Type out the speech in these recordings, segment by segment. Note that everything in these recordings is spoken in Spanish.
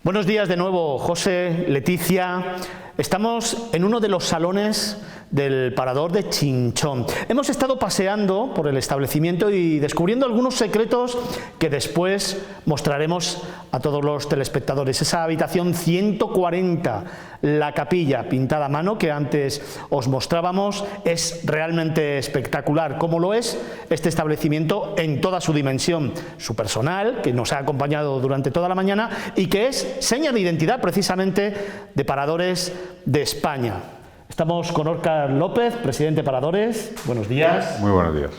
Buenos días de nuevo, José, Leticia. Estamos en uno de los salones del Parador de Chinchón. Hemos estado paseando por el establecimiento y descubriendo algunos secretos que después mostraremos a todos los telespectadores. Esa habitación 140, la capilla pintada a mano que antes os mostrábamos, es realmente espectacular, como lo es este establecimiento en toda su dimensión. Su personal, que nos ha acompañado durante toda la mañana y que es seña de identidad precisamente de Paradores de España. Estamos con Óscar López, presidente de Paradores. Buenos días. Muy buenos días.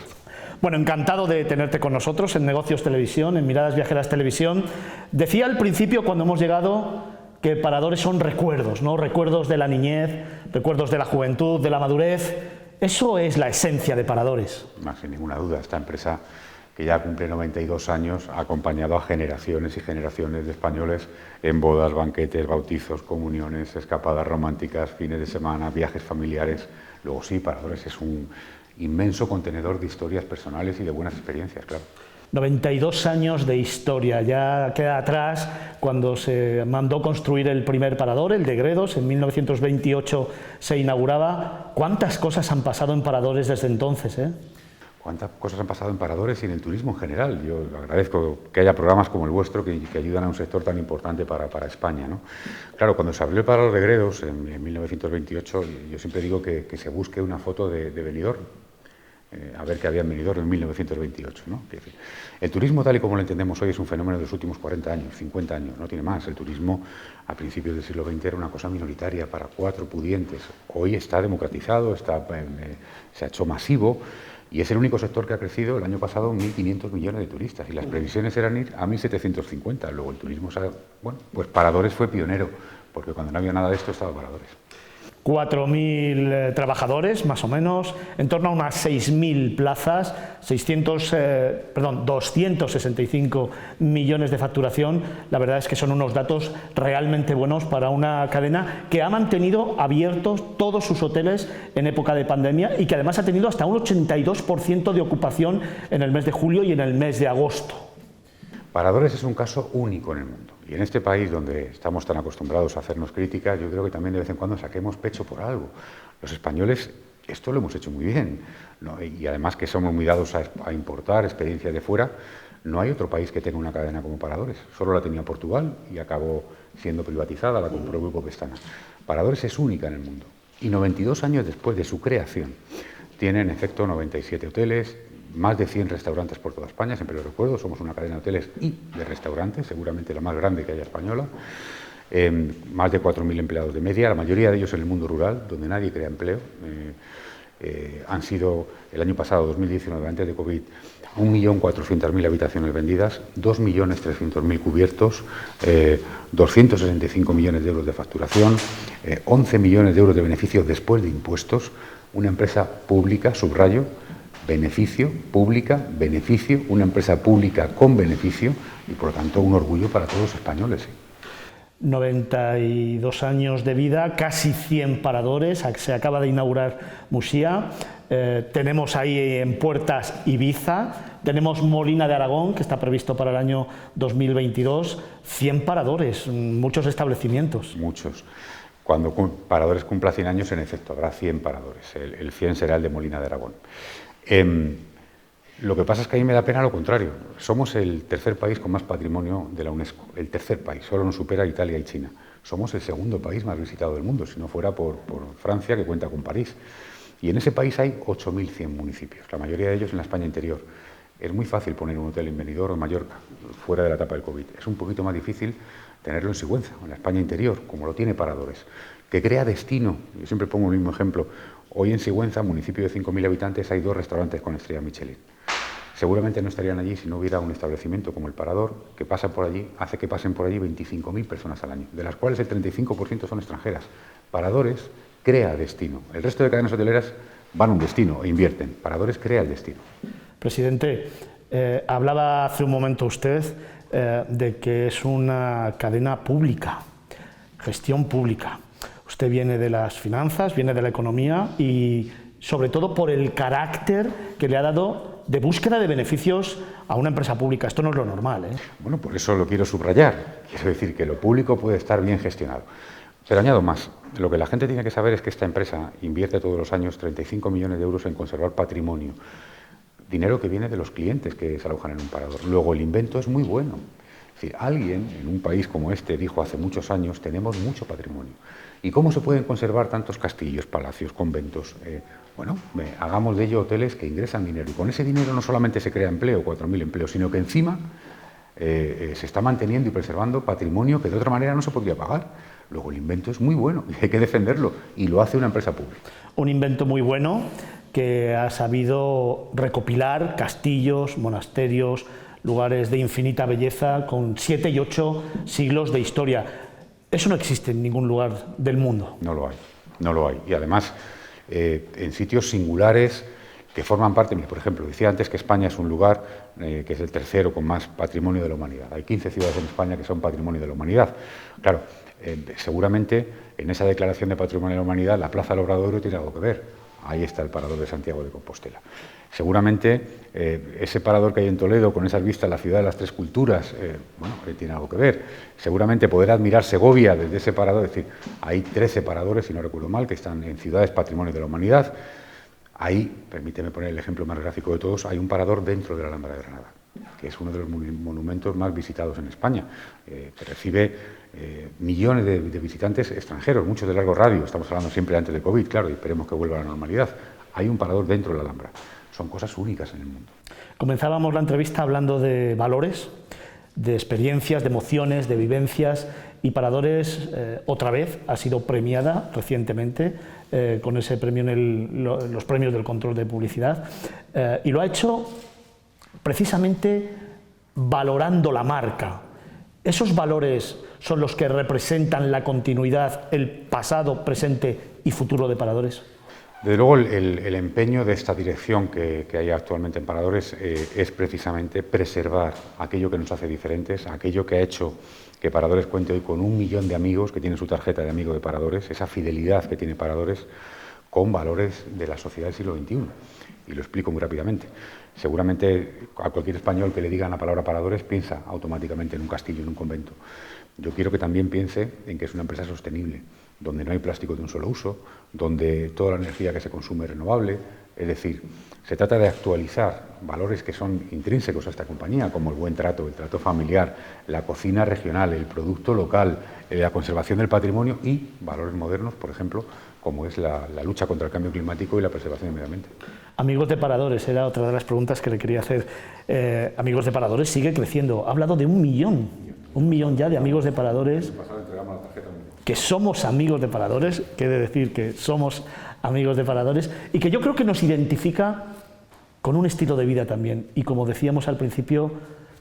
Bueno, encantado de tenerte con nosotros en Negocios Televisión, en Miradas Viajeras Televisión. Decía al principio, cuando hemos llegado, que Paradores son recuerdos, ¿no? Recuerdos de la niñez, recuerdos de la juventud, de la madurez. Eso es la esencia de Paradores. Más sin ninguna duda, esta empresa, que ya cumple 92 años, ha acompañado a generaciones y generaciones de españoles en bodas, banquetes, bautizos, comuniones, escapadas románticas, fines de semana, viajes familiares. Luego sí, Paradores es un inmenso contenedor de historias personales y de buenas experiencias, claro. 92 años de historia, ya queda atrás cuando se mandó construir el primer parador, el de Gredos, en 1928 se inauguraba. ¿Cuántas cosas han pasado en Paradores desde entonces, ¿Cuántas cosas han pasado en Paradores y en el turismo en general? Yo agradezco que haya programas como el vuestro que ayudan a un sector tan importante para España, ¿no? Claro, cuando se abrió el Parador de Gredos en 1928, yo siempre digo que se busque una foto de Benidorm, a ver qué había en Benidorm en 1928, ¿no? El turismo, tal y como lo entendemos hoy, es un fenómeno de los últimos 40 años, 50 años, no tiene más. El turismo a principios del siglo XX era una cosa minoritaria para 4 pudientes. Hoy está democratizado, se ha hecho masivo. Y es el único sector que ha crecido el año pasado 1.500 millones de turistas y las previsiones eran ir a 1.750. Luego el turismo, bueno, pues Paradores fue pionero, porque cuando no había nada de esto estaba Paradores. 4.000 trabajadores, más o menos, en torno a unas 6.000 plazas, 265 millones de facturación. La verdad es que son unos datos realmente buenos para una cadena que ha mantenido abiertos todos sus hoteles en época de pandemia y que además ha tenido hasta un 82% de ocupación en el mes de julio y en el mes de agosto. Paradores es un caso único en el mundo. Y en este país donde estamos tan acostumbrados a hacernos críticas, yo creo que también de vez en cuando saquemos pecho por algo. Los españoles esto lo hemos hecho muy bien, ¿no? Y además que somos muy dados a importar experiencias de fuera. No hay otro país que tenga una cadena como Paradores. Solo la tenía Portugal y acabó siendo privatizada, la compró el Grupo Pestana. Paradores es única en el mundo. Y 92 años después de su creación, tiene en efecto 97 hoteles, más de 100 restaurantes por toda España, siempre lo recuerdo, somos una cadena de hoteles y de restaurantes, seguramente la más grande que haya española, más de 4.000 empleados de media, la mayoría de ellos en el mundo rural, donde nadie crea empleo. Han sido, el año pasado, 2019, antes de COVID, 1.400.000 habitaciones vendidas, 2.300.000 cubiertos, 265 millones de euros de facturación, 11 millones de euros de beneficios después de impuestos, una empresa pública, subrayo, beneficio, pública, beneficio, una empresa pública con beneficio y por lo tanto un orgullo para todos los españoles. 92 años de vida, casi 100 paradores, se acaba de inaugurar Muxía, tenemos ahí en puertas Ibiza, tenemos Molina de Aragón, que está previsto para el año 2022, 100 paradores, muchos establecimientos. Muchos. Cuando Paradores cumpla 100 años, en efecto, habrá 100 paradores, el 100 será el de Molina de Aragón. Lo que pasa es que a mí me da pena lo contrario. Somos el tercer país con más patrimonio de la UNESCO, el tercer país, solo nos supera Italia y China. Somos el segundo país más visitado del mundo, si no fuera por Francia, que cuenta con París. Y en ese país hay 8.100 municipios, la mayoría de ellos en la España interior. Es muy fácil poner un hotel en Benidorm o en Mallorca, fuera de la etapa del COVID. Es un poquito más difícil tenerlo en Sigüenza, en la España interior, como lo tiene Paradores, que crea destino. Yo siempre pongo el mismo ejemplo. Hoy en Sigüenza, municipio de 5.000 habitantes, hay 2 restaurantes con estrella Michelin. Seguramente no estarían allí si no hubiera un establecimiento como el Parador, que pasa por allí, hace que pasen por allí 25.000 personas al año, de las cuales el 35% son extranjeras. Paradores crea destino. El resto de cadenas hoteleras van a un destino e invierten. Paradores crea el destino. Presidente, hablaba hace un momento usted de que es una cadena pública, gestión pública. Usted viene de las finanzas, viene de la economía y sobre todo por el carácter que le ha dado de búsqueda de beneficios a una empresa pública. Esto no es lo normal, ¿eh? Bueno, por eso lo quiero subrayar. Quiero decir que lo público puede estar bien gestionado. Pero añado más. Lo que la gente tiene que saber es que esta empresa invierte todos los años 35 millones de euros en conservar patrimonio. Dinero que viene de los clientes que se alojan en un parador. Luego, el invento es muy bueno. Es decir, alguien en un país como este dijo hace muchos años, tenemos mucho patrimonio. ¿Y cómo se pueden conservar tantos castillos, palacios, conventos? Hagamos de ello hoteles que ingresan dinero. Y con ese dinero no solamente se crea empleo, 4.000 empleos, sino que encima se está manteniendo y preservando patrimonio que de otra manera no se podría pagar. Luego, el invento es muy bueno y hay que defenderlo. Y lo hace una empresa pública. Un invento muy bueno que ha sabido recopilar castillos, monasterios, lugares de infinita belleza con 7 y 8 siglos de historia. Eso no existe en ningún lugar del mundo. No lo hay, no lo hay. Y además, en sitios singulares que forman parte, por ejemplo, decía antes que España es un lugar que es el tercero con más patrimonio de la humanidad. Hay 15 ciudades en España que son patrimonio de la humanidad. Claro, seguramente en esa declaración de patrimonio de la humanidad la Plaza del Obradoiro tiene algo que ver. Ahí está el parador de Santiago de Compostela. Seguramente ese parador que hay en Toledo, con esas vistas a la ciudad de las tres culturas, tiene algo que ver. Seguramente poder admirar Segovia desde ese parador, es decir, hay 13 paradores, si no recuerdo mal, que están en ciudades patrimonio de la humanidad. Ahí, permíteme poner el ejemplo más gráfico de todos, hay un parador dentro de la Alhambra de Granada, que es uno de los monumentos más visitados en España, que recibe millones de visitantes extranjeros, muchos de largo radio. Estamos hablando siempre antes de COVID, claro, y esperemos que vuelva a la normalidad. Hay un parador dentro de la Alhambra. Son cosas únicas en el mundo. Comenzábamos la entrevista hablando de valores, de experiencias, de emociones, de vivencias, y Paradores otra vez ha sido premiada recientemente con ese premio en los premios del control de publicidad, y lo ha hecho precisamente valorando la marca. ¿Esos valores son los que representan la continuidad, el pasado, presente y futuro de Paradores? Desde luego, el empeño de esta dirección que hay actualmente en Paradores es precisamente preservar aquello que nos hace diferentes, aquello que ha hecho que Paradores cuente hoy con 1 millón de amigos que tienen su tarjeta de amigo de Paradores, esa fidelidad que tiene Paradores con valores de la sociedad del siglo XXI. Y lo explico muy rápidamente. Seguramente a cualquier español que le digan la palabra Paradores piensa automáticamente en un castillo, en un convento. Yo quiero que también piense en que es una empresa sostenible, donde no hay plástico de un solo uso, donde toda la energía que se consume es renovable. Es decir, se trata de actualizar valores que son intrínsecos a esta compañía, como el buen trato, el trato familiar, la cocina regional, el producto local, la conservación del patrimonio y valores modernos, por ejemplo, como es la lucha contra el cambio climático y la preservación del medio ambiente. Amigos de Paradores, era otra de las preguntas que le quería hacer. Amigos de Paradores sigue creciendo. Ha hablado de 1 millón ya de amigos de Paradores. Que somos amigos de Paradores, quiere decir que somos amigos de Paradores, y que yo creo que nos identifica con un estilo de vida también, y como decíamos al principio,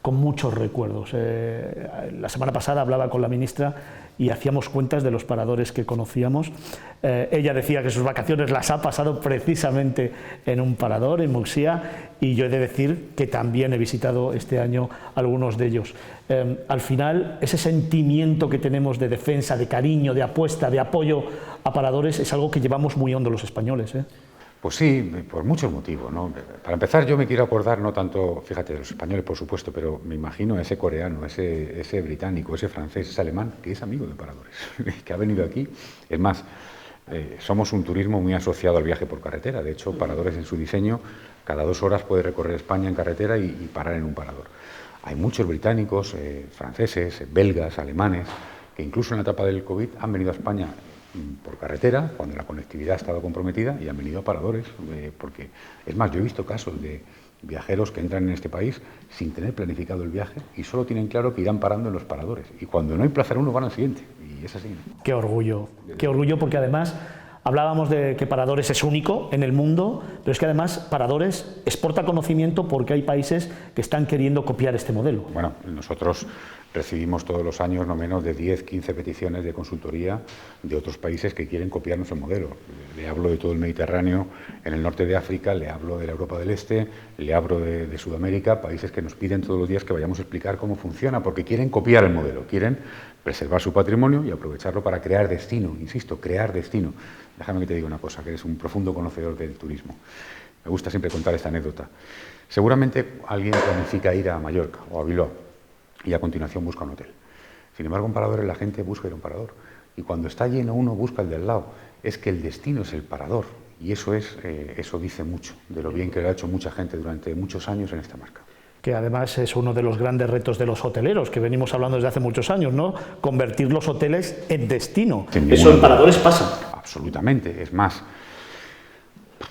con muchos recuerdos. La semana pasada hablaba con la ministra y hacíamos cuentas de los paradores que conocíamos. Ella decía que sus vacaciones las ha pasado precisamente en un parador, en Muxía, y yo he de decir que también he visitado este año algunos de ellos. Al final, ese sentimiento que tenemos de defensa, de cariño, de apuesta, de apoyo a paradores es algo que llevamos muy hondo los españoles, ¿eh? Pues sí, por muchos motivos, ¿no? Para empezar, yo me quiero acordar, no tanto, fíjate, de los españoles, por supuesto, pero me imagino a ese coreano, ese británico, ese francés, ese alemán, que es amigo de Paradores, que ha venido aquí. Es más, somos un turismo muy asociado al viaje por carretera. De hecho, Paradores en su diseño, cada 2 horas puede recorrer España en carretera y parar en un parador. Hay muchos británicos, franceses, belgas, alemanes, que incluso en la etapa del COVID han venido a España por carretera, cuando la conectividad ha estado comprometida, y han venido a Paradores, porque, es más, yo he visto casos de viajeros que entran en este país sin tener planificado el viaje y solo tienen claro que irán parando en los paradores, y cuando no hay plaza en uno van al siguiente, y es así. Qué orgullo, porque además hablábamos de que Paradores es único en el mundo, pero es que además Paradores exporta conocimiento porque hay países que están queriendo copiar este modelo. Bueno, nosotros recibimos todos los años no menos de 10, 15 peticiones de consultoría de otros países que quieren copiar nuestro modelo. Le hablo de todo el Mediterráneo, en el norte de África, le hablo de la Europa del Este, le hablo de Sudamérica, países que nos piden todos los días que vayamos a explicar cómo funciona, porque quieren copiar el modelo, quieren preservar su patrimonio y aprovecharlo para crear destino, insisto, crear destino. Déjame que te diga una cosa, que eres un profundo conocedor del turismo. Me gusta siempre contar esta anécdota. Seguramente alguien planifica ir a Mallorca o a Bilbao y a continuación busca un hotel. Sin embargo, en Paradores la gente busca ir a un parador. Y cuando está lleno uno busca el de al lado. Es que el destino es el parador. Y eso dice mucho de lo bien que lo ha hecho mucha gente durante muchos años en esta marca. Que además es uno de los grandes retos de los hoteleros, que venimos hablando desde hace muchos años, ¿no? Convertir los hoteles en destino. Eso en Paradores pasa. Absolutamente. Es más,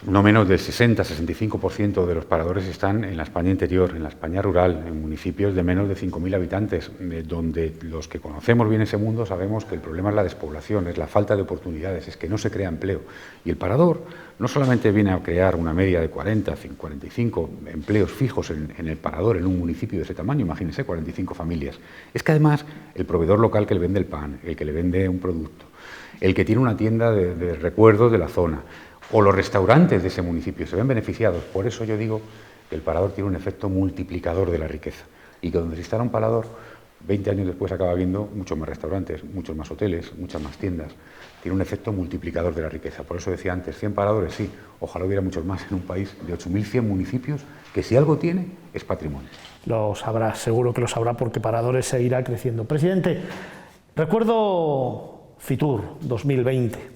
no menos del 60-65% de los paradores están en la España interior, en la España rural, en municipios de menos de 5.000 habitantes, donde los que conocemos bien ese mundo sabemos que el problema es la despoblación, es la falta de oportunidades, es que no se crea empleo. Y el parador no solamente viene a crear una media de 40, 45 empleos fijos en el parador, en un municipio de ese tamaño, imagínense, 45 familias. Es que además el proveedor local que le vende el pan, el que le vende un producto, el que tiene una tienda de recuerdos de la zona, o los restaurantes de ese municipio se ven beneficiados. Por eso yo digo que el parador tiene un efecto multiplicador de la riqueza y que donde se instala un parador, 20 años después acaba habiendo muchos más restaurantes, muchos más hoteles, muchas más tiendas. Tiene un efecto multiplicador de la riqueza. Por eso decía antes, 100 paradores, sí, ojalá hubiera muchos más en un país de 8.100 municipios que si algo tiene es patrimonio. Lo sabrá, seguro que lo sabrá, porque Paradores seguirá creciendo. Presidente, recuerdo Fitur 2020.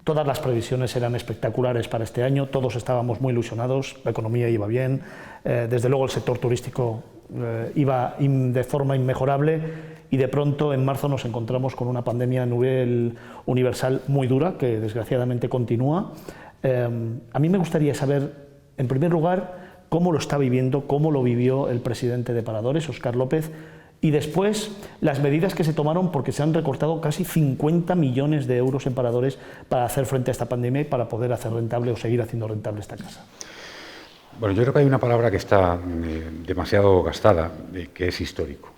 Todas las previsiones eran espectaculares para este año, todos estábamos muy ilusionados, la economía iba bien, desde luego el sector turístico iba de forma inmejorable y de pronto en marzo nos encontramos con una pandemia a nivel universal muy dura, que desgraciadamente continúa. A mí me gustaría saber, en primer lugar, cómo lo está viviendo, cómo lo vivió el presidente de Paradores, Óscar López, y después las medidas que se tomaron, porque se han recortado casi 50 millones de euros en Paradores para hacer frente a esta pandemia y para poder hacer rentable o seguir haciendo rentable esta casa. Bueno, yo creo que hay una palabra que está demasiado gastada, que es histórico,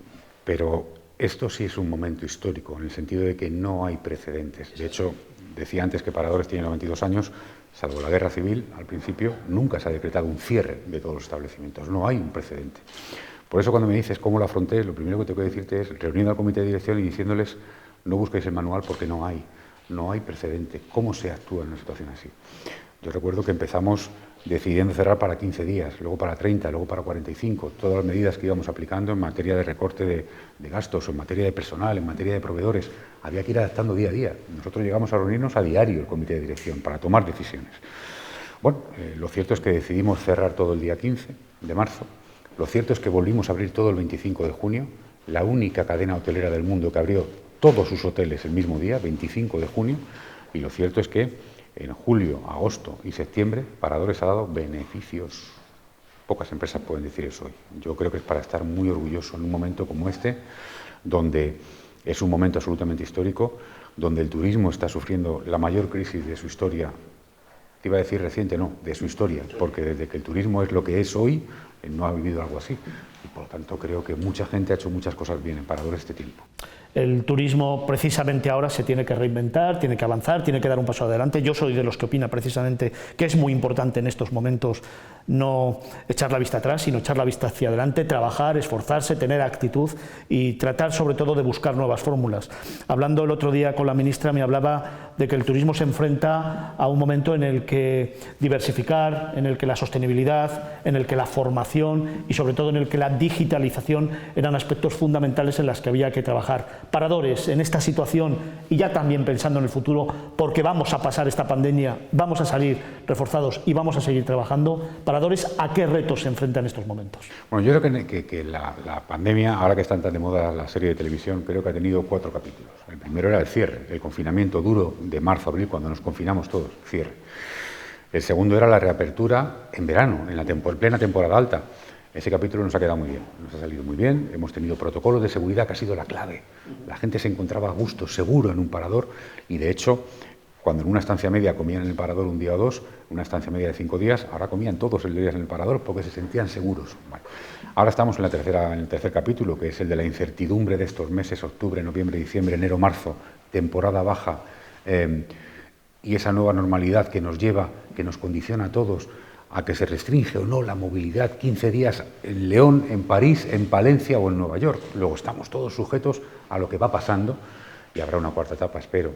pero esto sí es un momento histórico, en el sentido de que no hay precedentes. De hecho, decía antes que Paradores tiene 92 años, salvo la guerra civil, al principio nunca se ha decretado un cierre de todos los establecimientos, no hay un precedente. Por eso cuando me dices cómo lo afronté, lo primero que tengo que decirte es reuniendo al comité de dirección y diciéndoles no busquéis el manual porque no hay precedente. ¿Cómo se actúa en una situación así? Yo recuerdo que empezamos decidiendo cerrar para 15 días, luego para 30, luego para 45, todas las medidas que íbamos aplicando en materia de recorte de gastos, en materia de personal, en materia de proveedores, había que ir adaptando día a día. Nosotros llegamos a reunirnos a diario el comité de dirección para tomar decisiones. Bueno, lo cierto es que decidimos cerrar todo el día 15 de marzo. Lo cierto es que volvimos a abrir todo el 25 de junio, la única cadena hotelera del mundo que abrió todos sus hoteles el mismo día, 25 de junio, y lo cierto es que en julio, agosto y septiembre Paradores ha dado beneficios. Pocas empresas pueden decir eso hoy. Yo creo que es para estar muy orgulloso en un momento como este, donde es un momento absolutamente histórico, donde el turismo está sufriendo la mayor crisis de su historia. Te iba a decir reciente, no, de su historia, porque desde que el turismo es lo que es hoy, no ha vivido algo así. Y por lo tanto creo que mucha gente ha hecho muchas cosas bien en Paradores este tiempo. El turismo precisamente ahora se tiene que reinventar, tiene que avanzar, tiene que dar un paso adelante. Yo soy de los que opina precisamente que es muy importante en estos momentos no echar la vista atrás, sino echar la vista hacia adelante, trabajar, esforzarse, tener actitud y tratar sobre todo de buscar nuevas fórmulas. Hablando el otro día con la ministra me hablaba de que el turismo se enfrenta a un momento en el que diversificar, en el que la sostenibilidad, en el que la formación y sobre todo en el que la digitalización eran aspectos fundamentales en los que había que trabajar. Paradores en esta situación y ya también pensando en el futuro, porque vamos a pasar esta pandemia, vamos a salir reforzados y vamos a seguir trabajando. Paradores, ¿a qué retos se enfrenta en estos momentos? Bueno, yo creo que la pandemia, ahora que están tan de moda la serie de televisión, creo que ha tenido 4 capítulos. El primero era el cierre, el confinamiento duro de marzo a abril, cuando nos confinamos todos, cierre. El segundo era la reapertura en verano, en plena temporada alta. Ese capítulo nos ha quedado muy bien, nos ha salido muy bien, hemos tenido protocolos de seguridad que ha sido la clave. La gente se encontraba a gusto, seguro en un parador y de hecho, cuando en una estancia media comían en el parador un día o dos, una estancia media de 5 días, ahora comían todos el día en el parador porque se sentían seguros. Bueno, ahora estamos en el tercer capítulo, que es el de la incertidumbre de estos meses, octubre, noviembre, diciembre, enero, marzo, temporada baja, y esa nueva normalidad que nos lleva, que nos condiciona a todos, a que se restringe o no la movilidad 15 días en León, en París, en Palencia o en Nueva York. Luego estamos todos sujetos a lo que va pasando y habrá una cuarta etapa, espero.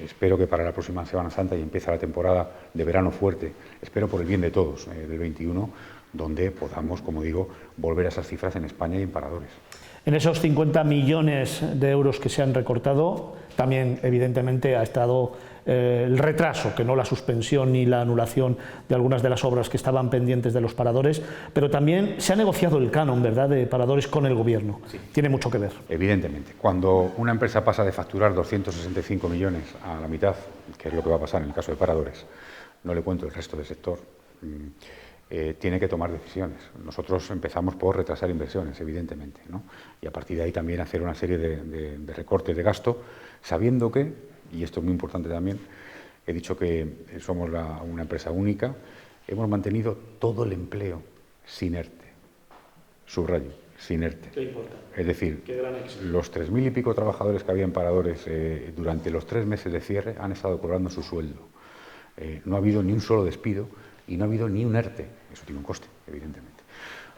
Espero que para la próxima Semana Santa y empieza la temporada de verano fuerte, espero por el bien de todos, del 21, donde podamos, como digo, volver a esas cifras en España y en paradores. En esos 50 millones de euros que se han recortado, también evidentemente ha estado el retraso, que no la suspensión ni la anulación de algunas de las obras que estaban pendientes de los paradores, pero también se ha negociado el canon, ¿verdad?, de paradores con el gobierno. Sí. Tiene mucho que ver. Evidentemente. Cuando una empresa pasa de facturar 265 millones a la mitad, que es lo que va a pasar en el caso de paradores, no le cuento el resto del sector, tiene que tomar decisiones. Nosotros empezamos por retrasar inversiones, evidentemente, ¿no? Y a partir de ahí también hacer una serie de recortes de gasto, sabiendo que, y esto es muy importante también, he dicho que somos una empresa única, hemos mantenido todo el empleo sin ERTE, subrayo, sin ERTE. Qué importante. Es decir, los 3.000 y pico trabajadores que había en paradores durante los 3 meses de cierre han estado cobrando su sueldo. No ha habido ni un solo despido y no ha habido ni un ERTE. Eso tiene un coste, evidentemente.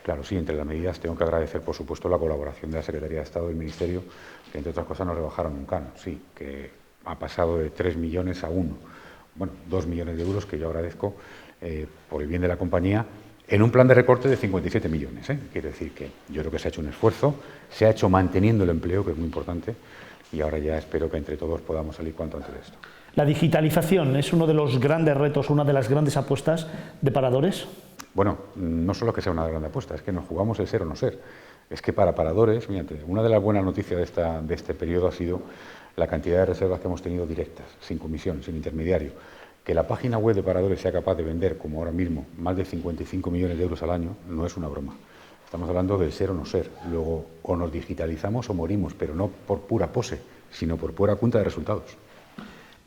Claro, sí, entre las medidas tengo que agradecer, por supuesto, la colaboración de la Secretaría de Estado y del Ministerio, que entre otras cosas nos rebajaron un canon, sí, que ha pasado de 3 millones a 1. Bueno, 2 millones de euros que yo agradezco por el bien de la compañía, en un plan de recorte de 57 millones. Quiere decir que yo creo que se ha hecho un esfuerzo, se ha hecho manteniendo el empleo, que es muy importante, y ahora ya espero que entre todos podamos salir cuanto antes de esto. ¿La digitalización es uno de los grandes retos, una de las grandes apuestas de paradores? Bueno, no solo que sea una gran apuesta, es que nos jugamos el ser o no ser. Es que para paradores, fíjate, una de las buenas noticias de este periodo ha sido la cantidad de reservas que hemos tenido directas, sin comisión, sin intermediario. Que la página web de paradores sea capaz de vender, como ahora mismo, más de 55 millones de euros al año, no es una broma. Estamos hablando del ser o no ser. Luego, o nos digitalizamos o morimos, pero no por pura pose, sino por pura cuenta de resultados.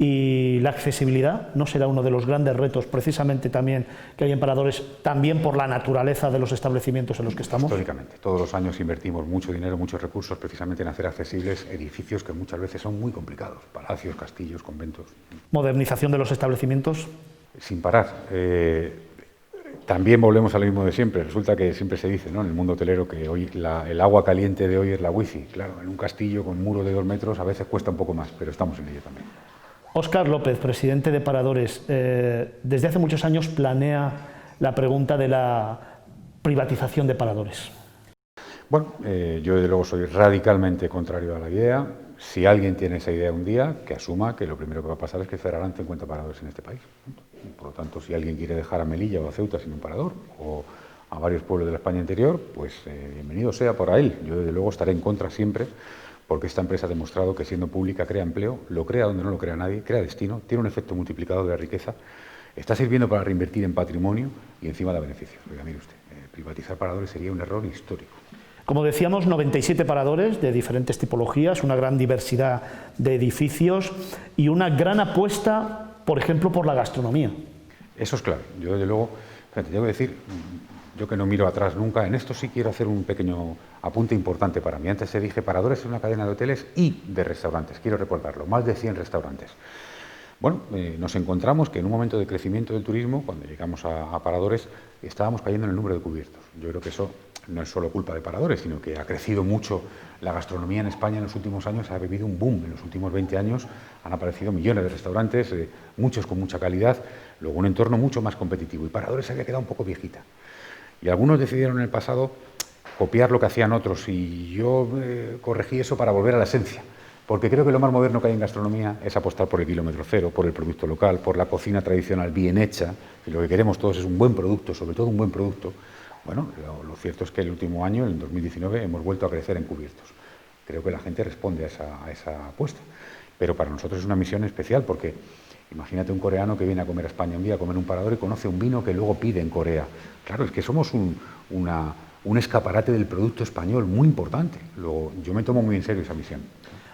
Y la accesibilidad no será uno de los grandes retos, precisamente también que hay en paradores, también por la naturaleza de los establecimientos en los que estamos. Históricamente, todos los años invertimos mucho dinero, muchos recursos, precisamente en hacer accesibles edificios que muchas veces son muy complicados, palacios, castillos, conventos. Modernización de los establecimientos. Sin parar. También volvemos a lo mismo de siempre. Resulta que siempre se dice, ¿no?, en el mundo hotelero, que hoy el agua caliente de hoy es la wifi. Claro, en un castillo con muro de 2 metros a veces cuesta un poco más, pero estamos en ello también. Óscar López, presidente de Paradores, desde hace muchos años planea la pregunta de la privatización de Paradores. Bueno, yo desde luego soy radicalmente contrario a la idea. Si alguien tiene esa idea un día, que asuma que lo primero que va a pasar es que cerrarán 50 paradores en este país. Por lo tanto, si alguien quiere dejar a Melilla o a Ceuta sin un parador, o a varios pueblos de la España interior, pues bienvenido sea para él. Yo desde luego estaré en contra siempre, porque esta empresa ha demostrado que siendo pública crea empleo, lo crea donde no lo crea nadie, crea destino, tiene un efecto multiplicador de la riqueza, está sirviendo para reinvertir en patrimonio y encima da beneficios. Oiga, mire usted, privatizar paradores sería un error histórico. Como decíamos, 97 paradores de diferentes tipologías, una gran diversidad de edificios y una gran apuesta, por ejemplo, por la gastronomía. Eso es claro. Yo desde luego, fíjate, tengo que decir, yo que no miro atrás nunca, en esto sí quiero hacer un pequeño apunte importante para mí. Antes se dije, Paradores es una cadena de hoteles y de restaurantes, quiero recordarlo, más de 100 restaurantes. Bueno, nos encontramos que en un momento de crecimiento del turismo, cuando llegamos a Paradores, estábamos cayendo en el número de cubiertos. Yo creo que eso no es solo culpa de Paradores, sino que ha crecido mucho la gastronomía en España en los últimos años, ha vivido un boom. En los últimos 20 años han aparecido millones de restaurantes, muchos con mucha calidad, luego un entorno mucho más competitivo. Y Paradores se había quedado un poco viejita. Y algunos decidieron en el pasado copiar lo que hacían otros, y yo corregí eso para volver a la esencia. Porque creo que lo más moderno que hay en gastronomía es apostar por el kilómetro cero, por el producto local, por la cocina tradicional bien hecha. Y lo que queremos todos es un buen producto, sobre todo un buen producto. Bueno, lo cierto es que el último año, en 2019, hemos vuelto a crecer en cubiertos. Creo que la gente responde a esa apuesta. Pero para nosotros es una misión especial, porque imagínate un coreano que viene a comer a España un día, a comer un parador y conoce un vino que luego pide en Corea. Claro, es que somos un escaparate del producto español muy importante. Luego, yo me tomo muy en serio esa misión.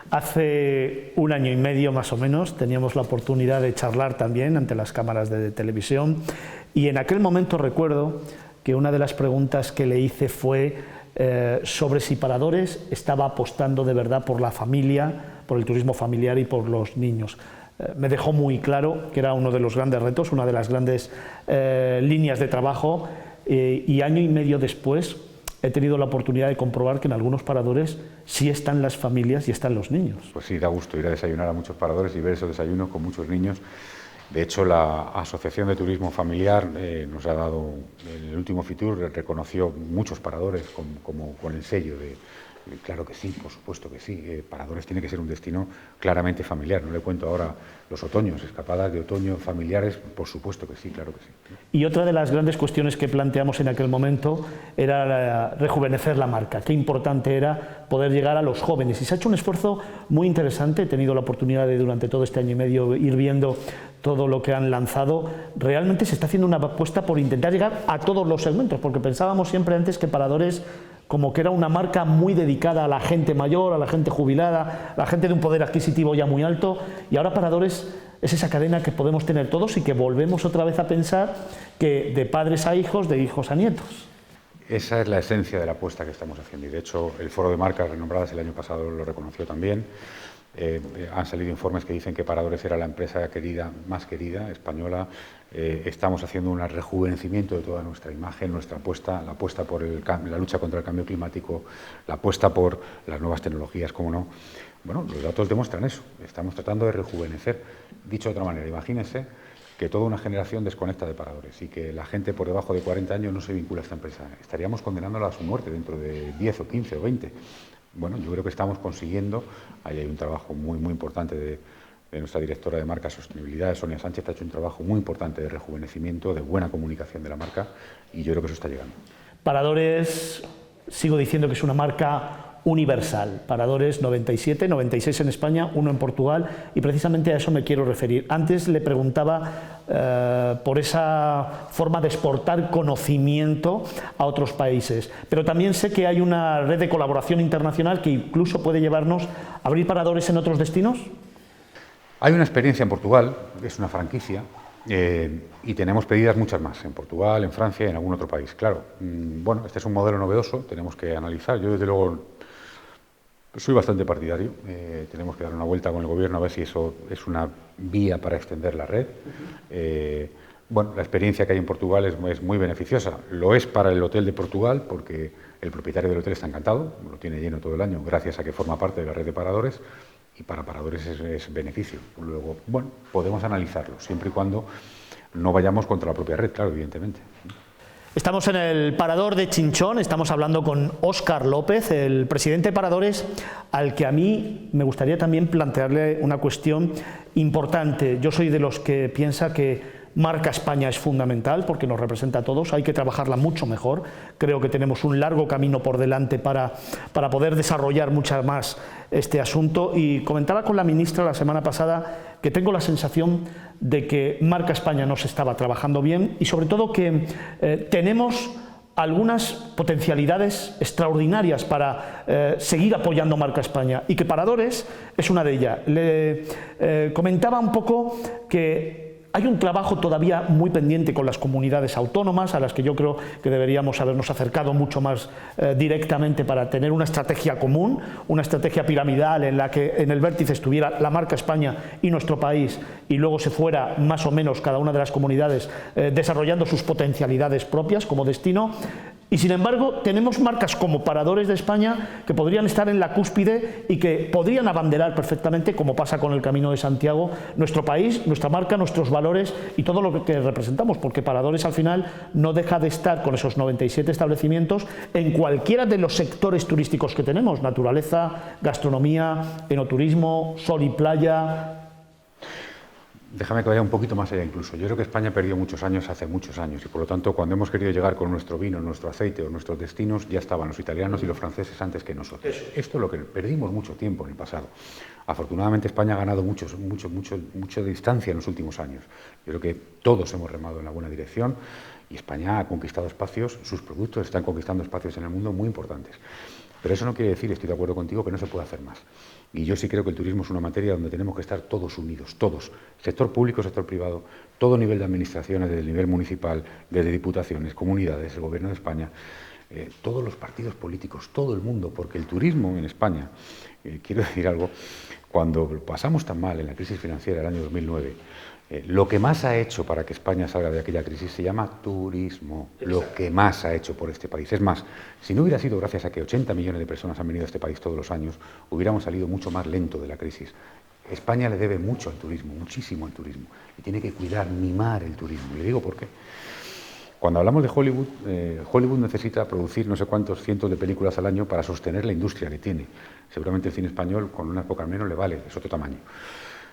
Hace 1 año y medio más o menos teníamos la oportunidad de charlar también ante las cámaras de televisión, y en aquel momento recuerdo que una de las preguntas que le hice fue sobre si Paradores estaba apostando de verdad por la familia, por el turismo familiar y por los niños. Me dejó muy claro que era uno de los grandes retos, una de las grandes líneas de trabajo, y 1 año y medio después he tenido la oportunidad de comprobar que en algunos paradores sí están las familias y están los niños. Pues sí, da gusto ir a desayunar a muchos paradores y ver esos desayunos con muchos niños. De hecho, la Asociación de Turismo Familiar nos ha dado, en el último Fitur, reconoció muchos paradores como con el sello de... Claro que sí, por supuesto que sí. Paradores tiene que ser un destino claramente familiar. No le cuento ahora los otoños, escapadas de otoño familiares, por supuesto que sí, claro que sí. Y otra de las grandes cuestiones que planteamos en aquel momento era rejuvenecer la marca. Qué importante era poder llegar a los jóvenes. Y se ha hecho un esfuerzo muy interesante. He tenido la oportunidad de durante todo este año y medio ir viendo todo lo que han lanzado. Realmente se está haciendo una apuesta por intentar llegar a todos los segmentos, porque pensábamos siempre antes que Paradores como que era una marca muy dedicada a la gente mayor, a la gente jubilada, a la gente de un poder adquisitivo ya muy alto, y ahora Paradores es esa cadena que podemos tener todos y que volvemos otra vez a pensar que de padres a hijos, de hijos a nietos. Esa es la esencia de la apuesta que estamos haciendo, y de hecho el Foro de Marcas Renombradas el año pasado lo reconoció también. Han salido informes que dicen que Paradores era la empresa más querida, española. Estamos haciendo un rejuvenecimiento de toda nuestra imagen, nuestra apuesta, la apuesta por la lucha contra el cambio climático, la apuesta por las nuevas tecnologías, cómo no. Bueno, los datos demuestran eso. Estamos tratando de rejuvenecer. Dicho de otra manera, imagínense que toda una generación desconecta de Paradores y que la gente por debajo de 40 años no se vincula a esta empresa. Estaríamos condenándola a su muerte dentro de 10 o 15 o 20. Bueno, yo creo que estamos consiguiendo, ahí hay un trabajo muy importante de nuestra directora de marca Sostenibilidad, Sonia Sánchez, ha hecho un trabajo muy importante de rejuvenecimiento, de buena comunicación de la marca, y yo creo que eso está llegando. Paradores, sigo diciendo que es una marca universal. Paradores 97, 96 en España, 1 en Portugal, y precisamente a eso me quiero referir. Antes le preguntaba por esa forma de exportar conocimiento a otros países, pero también sé que hay una red de colaboración internacional que incluso puede llevarnos a abrir paradores en otros destinos. Hay una experiencia en Portugal, es una franquicia, y tenemos pedidas muchas más, en Portugal, en Francia y en algún otro país. Claro, bueno, este es un modelo novedoso, tenemos que analizar. Yo desde luego soy bastante partidario, tenemos que dar una vuelta con el gobierno a ver si eso es una vía para extender la red. Bueno, la experiencia que hay en Portugal es muy beneficiosa. Lo es para el hotel de Portugal porque el propietario del hotel está encantado, lo tiene lleno todo el año gracias a que forma parte de la red de paradores, y para Paradores es beneficio. Luego, bueno, podemos analizarlo, siempre y cuando no vayamos contra la propia red, claro, evidentemente. Estamos en el Parador de Chinchón, estamos hablando con Óscar López, el presidente de Paradores, al que a mí me gustaría también plantearle una cuestión importante. Yo soy de los que piensa que marca España es fundamental porque nos representa a todos, hay que trabajarla mucho mejor. Creo que tenemos un largo camino por delante para poder desarrollar mucho más este asunto, y comentaba con la ministra la semana pasada que tengo la sensación de que marca España no se estaba trabajando bien, y sobre todo que tenemos algunas potencialidades extraordinarias para seguir apoyando marca España, y que Paradores es una de ellas. Le comentaba un poco que hay un trabajo todavía muy pendiente con las comunidades autónomas, a las que yo creo que deberíamos habernos acercado mucho más directamente para tener una estrategia común, una estrategia piramidal en la que en el vértice estuviera la marca España y nuestro país, y luego se fuera más o menos cada una de las comunidades desarrollando sus potencialidades propias como destino. Y sin embargo tenemos marcas como Paradores de España que podrían estar en la cúspide y que podrían abanderar perfectamente, como pasa con el Camino de Santiago, nuestro país, nuestra marca, nuestros valores y todo lo que representamos, porque Paradores al final no deja de estar con esos 97 establecimientos en cualquiera de los sectores turísticos que tenemos: naturaleza, gastronomía, enoturismo, sol y playa. Déjame que vaya un poquito más allá incluso. Yo creo que España perdió muchos años hace muchos años, y por lo tanto cuando hemos querido llegar con nuestro vino, nuestro aceite o nuestros destinos, ya estaban los italianos y los franceses antes que nosotros. Esto es lo que perdimos mucho tiempo en el pasado. Afortunadamente España ha ganado mucha distancia en los últimos años. Yo creo que todos hemos remado en la buena dirección, y España ha conquistado espacios, sus productos están conquistando espacios en el mundo muy importantes. Pero eso no quiere decir, estoy de acuerdo contigo, que no se puede hacer más. Y yo sí creo que el turismo es una materia donde tenemos que estar todos unidos, todos, sector público, sector privado, todo nivel de administraciones, desde el nivel municipal, desde diputaciones, comunidades, el Gobierno de España, todos los partidos políticos, todo el mundo, porque el turismo en España, quiero decir algo, cuando pasamos tan mal en la crisis financiera del año 2009, Lo que más ha hecho para que España salga de aquella crisis se llama turismo. Lo que más ha hecho por este país. Es más, si no hubiera sido gracias a que 80 millones de personas han venido a este país todos los años, hubiéramos salido mucho más lento de la crisis. España le debe mucho al turismo, muchísimo al turismo. Y tiene que cuidar, mimar el turismo. Y le digo por qué. Cuando hablamos de Hollywood, Hollywood necesita producir no sé cuántos cientos de películas al año para sostener la industria que tiene. Seguramente el cine español con unas pocas menos le vale, es otro tamaño.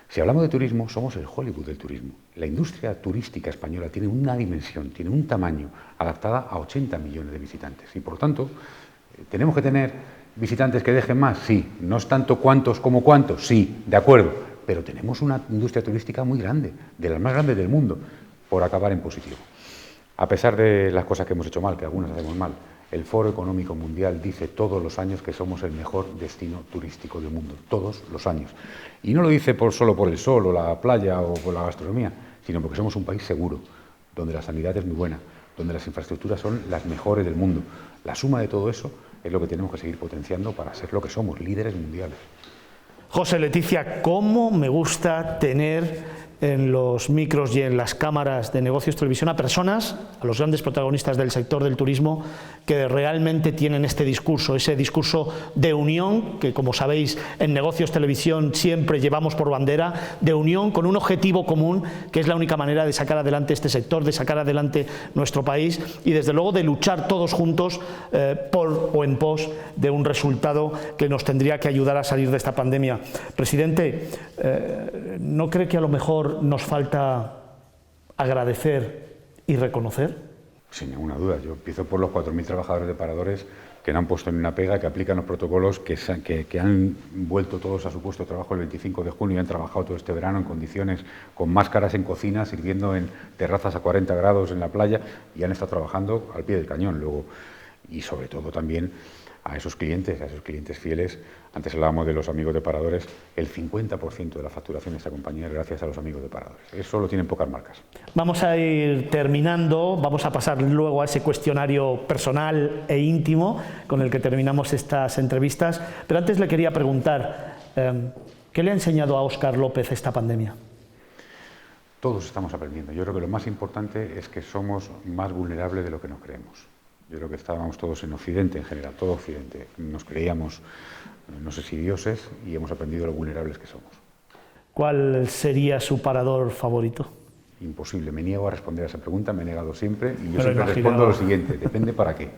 Si hablamos de turismo, somos el Hollywood del turismo. La industria turística española tiene una dimensión, tiene un tamaño adaptada a 80 millones de visitantes. Y por lo tanto, ¿tenemos que tener visitantes que dejen más? Sí. ¿No es tanto cuántos como cuántos? Sí, de acuerdo. Pero tenemos una industria turística muy grande, de las más grandes del mundo, por acabar en positivo. A pesar de las cosas que hemos hecho mal, que algunas hacemos mal, el Foro Económico Mundial dice todos los años que somos el mejor destino turístico del mundo, todos los años. Y no lo dice solo por el sol o la playa o por la gastronomía, sino porque somos un país seguro, donde la sanidad es muy buena, donde las infraestructuras son las mejores del mundo. La suma de todo eso es lo que tenemos que seguir potenciando para ser lo que somos, líderes mundiales. José, Leticia, ¿cómo me gusta tener en los micros y en las cámaras de Negocios Televisión a personas, a los grandes protagonistas del sector del turismo, que realmente tienen este discurso, ese discurso de unión, que como sabéis en Negocios Televisión siempre llevamos por bandera, de unión con un objetivo común, que es la única manera de sacar adelante este sector, de sacar adelante nuestro país y desde luego de luchar todos juntos por o en pos de un resultado que nos tendría que ayudar a salir de esta pandemia. Presidente, ¿no cree que a lo mejor nos falta agradecer y reconocer? Sin ninguna duda. Yo empiezo por los 4.000 trabajadores de Paradores que no han puesto ni una pega, que aplican los protocolos, que han vuelto todos a su puesto de trabajo el 25 de junio y han trabajado todo este verano en condiciones con máscaras en cocina, sirviendo en terrazas a 40 grados en la playa y han estado trabajando al pie del cañón. Luego, y sobre todo también a esos clientes fieles. Antes hablábamos de los amigos de Paradores, el 50% de la facturación de esta compañía es gracias a los amigos de Paradores. Eso lo tienen pocas marcas. Vamos a ir terminando, vamos a pasar luego a ese cuestionario personal e íntimo con el que terminamos estas entrevistas, pero antes le quería preguntar, ¿qué le ha enseñado a Óscar López esta pandemia? Todos estamos aprendiendo. Yo creo que lo más importante es que somos más vulnerables de lo que nos creemos. Yo creo que estábamos todos en Occidente, en general, todo Occidente. Nos creíamos, no sé si dioses, y hemos aprendido lo vulnerables que somos. ¿Cuál sería su parador favorito? Imposible, me niego a responder a esa pregunta, me he negado siempre, y yo siempre respondo lo siguiente, depende para qué.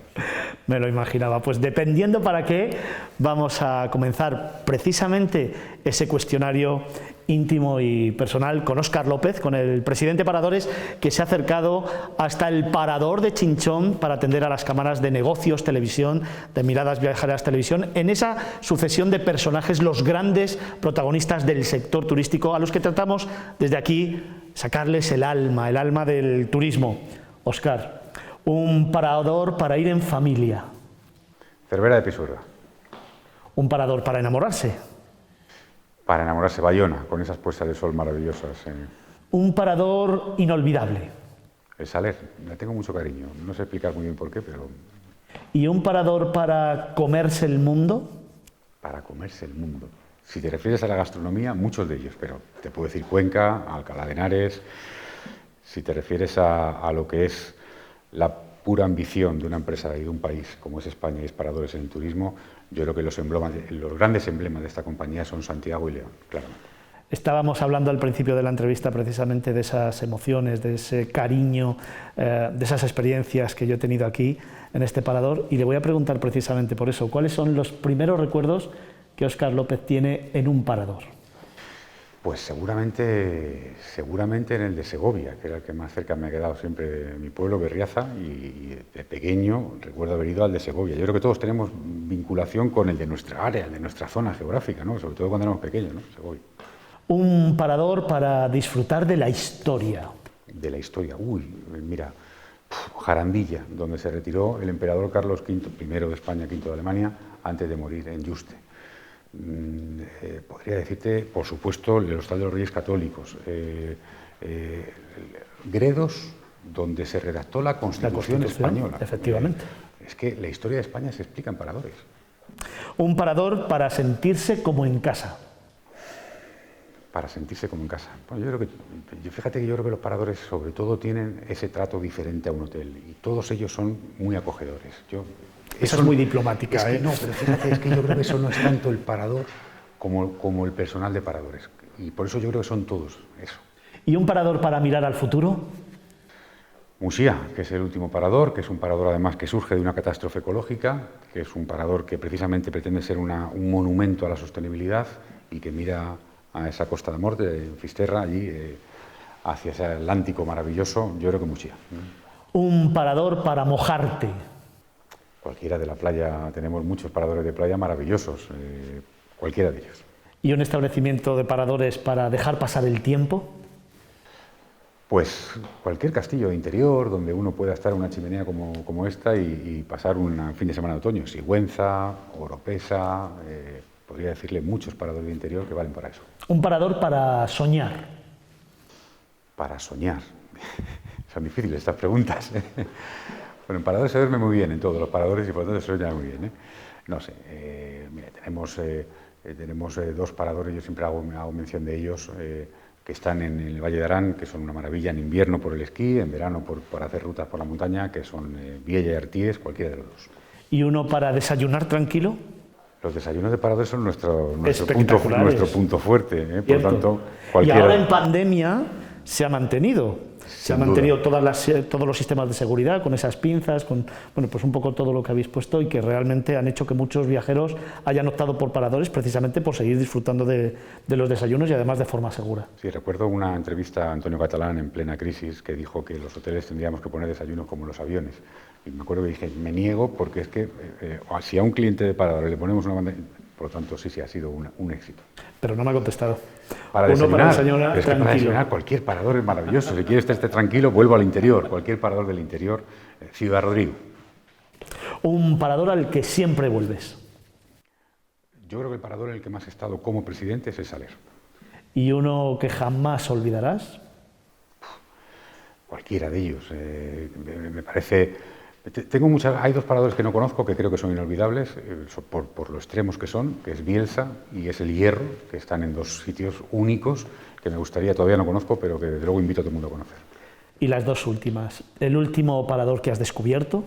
Me lo imaginaba, pues dependiendo para qué, vamos a comenzar precisamente ese cuestionario íntimo y personal con Óscar López, con el presidente Paradores, que se ha acercado hasta el Parador de Chinchón para atender a las cámaras de Negocios Televisión, de Miradas Viajeras Televisión, en esa sucesión de personajes, los grandes protagonistas del sector turístico, a los que tratamos desde aquí sacarles el alma del turismo. Óscar, un parador para ir en familia. Cervera de Pisuerga. Un parador para enamorarse. Para enamorarse, Bayona, con esas puestas de sol maravillosas. Un parador inolvidable. El Saler, le tengo mucho cariño, no sé explicar muy bien por qué, pero... ¿Y un parador para comerse el mundo? Para comerse el mundo. Si te refieres a la gastronomía, muchos de ellos, pero te puedo decir Cuenca, Alcalá de Henares. Si te refieres a lo que es la pura ambición de una empresa y de un país como es España y es Paradores en el turismo, yo creo que los grandes emblemas de esta compañía son Santiago y León, claramente. Estábamos hablando al principio de la entrevista precisamente de esas emociones, de ese cariño, de esas experiencias que yo he tenido aquí en este parador, y le voy a preguntar precisamente por eso, ¿cuáles son los primeros recuerdos que Óscar López tiene en un parador? Pues seguramente en el de Segovia, que era el que más cerca me ha quedado siempre de mi pueblo, Berriaza, y de pequeño recuerdo haber ido al de Segovia. Yo creo que todos tenemos vinculación con el de nuestra área, el de nuestra zona geográfica, ¿no? Sobre todo cuando éramos pequeños, ¿no? Segovia. Un parador para disfrutar de la historia. De la historia, mira, Jarandilla, donde se retiró el emperador Carlos V, primero de España, quinto de Alemania, antes de morir en Yuste. Podría decirte, por supuesto, el Hostal de los Reyes Católicos, Gredos, donde se redactó la Constitución española. Efectivamente. Es que la historia de España se explica en paradores. Un parador para sentirse como en casa. Para sentirse como en casa. Bueno, fíjate que yo creo que los paradores sobre todo tienen ese trato diferente a un hotel y todos ellos son muy acogedores. Esa es muy diplomática. No, pero fíjate, es que yo creo que eso no es tanto el parador como el personal de paradores. Y por eso yo creo que son todos eso. ¿Y un parador para mirar al futuro? Muxía, que es el último parador, que es un parador además que surge de una catástrofe ecológica, que es un parador que precisamente pretende ser un monumento a la sostenibilidad y que mira a esa Costa da Morte, en Fisterra, allí, hacia ese Atlántico maravilloso, yo creo que Muxía. Un parador para mojarte. Cualquiera de la playa, tenemos muchos paradores de playa maravillosos, cualquiera de ellos. ¿Y un establecimiento de paradores para dejar pasar el tiempo? Pues cualquier castillo de interior donde uno pueda estar en una chimenea como esta y pasar un fin de semana de otoño. Sigüenza, Oropesa, podría decirle muchos paradores de interior que valen para eso. Un parador para soñar. Para soñar. Son difíciles estas preguntas. Bueno, en paradores se duerme muy bien en todos los paradores y por lo tanto se sueña muy bien. No sé, mira, tenemos dos paradores, yo siempre hago mención de ellos, que están en el Valle de Arán, que son una maravilla en invierno por el esquí, en verano por hacer rutas por la montaña, que son Viella y Arties, cualquiera de los dos. ¿Y uno para desayunar tranquilo? Los desayunos de paradores son nuestro punto fuerte, por tanto, cualquiera. Y ahora en pandemia se ha mantenido. Se han mantenido todos los sistemas de seguridad, con esas pinzas, con pues un poco todo lo que habéis puesto y que realmente han hecho que muchos viajeros hayan optado por paradores precisamente por seguir disfrutando de los desayunos y además de forma segura. Sí, recuerdo una entrevista a Antonio Catalán en plena crisis que dijo que los hoteles tendríamos que poner desayunos como los aviones. Y me acuerdo que dije, me niego porque es que si a un cliente de paradores le ponemos una bandeja... Por lo tanto, sí ha sido un éxito. Pero no me ha contestado. Para desayunar, cualquier parador es maravilloso. Si quieres estar tranquilo, vuelvo al interior. Cualquier parador del interior, Ciudad Rodrigo. Un parador al que siempre vuelves. Yo creo que el parador en el que más he estado como presidente es el Saler. ¿Y uno que jamás olvidarás? Cualquiera de ellos. Me parece... Hay dos paradores que no conozco que creo que son inolvidables por lo extremos que son, que es Bielsa y es el Hierro, que están en dos sitios únicos que me gustaría, todavía no conozco, pero que desde luego invito a todo el mundo a conocer. Y las dos últimas, ¿el último parador que has descubierto?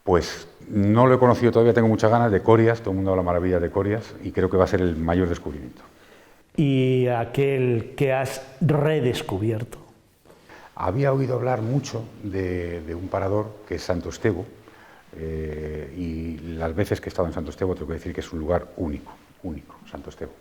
Pues no lo he conocido todavía, tengo muchas ganas, de Corias, todo el mundo habla maravillas de Corias y creo que va a ser el mayor descubrimiento. ¿Y aquel que has redescubierto? Había oído hablar mucho de un parador que es Santo Estevo y las veces que he estado en Santo Estevo tengo que decir que es un lugar único, Santo Estevo.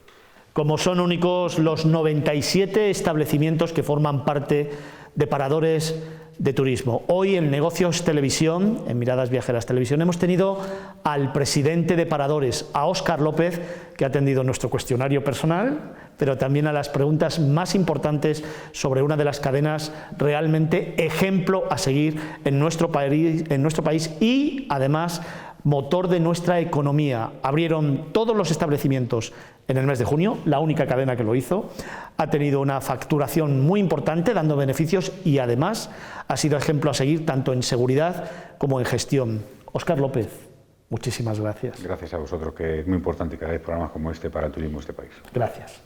Como son únicos los 97 establecimientos que forman parte de paradores de turismo. Hoy en Negocios Televisión, en Miradas Viajeras Televisión, hemos tenido al presidente de Paradores, a Óscar López, que ha atendido nuestro cuestionario personal, pero también a las preguntas más importantes sobre una de las cadenas realmente ejemplo a seguir en nuestro país y, además, motor de nuestra economía. Abrieron todos los establecimientos en el mes de junio, la única cadena que lo hizo, ha tenido una facturación muy importante, dando beneficios y además ha sido ejemplo a seguir tanto en seguridad como en gestión. Óscar López, muchísimas gracias. Gracias a vosotros, que es muy importante cada vez programas como este para el turismo de este país. Gracias.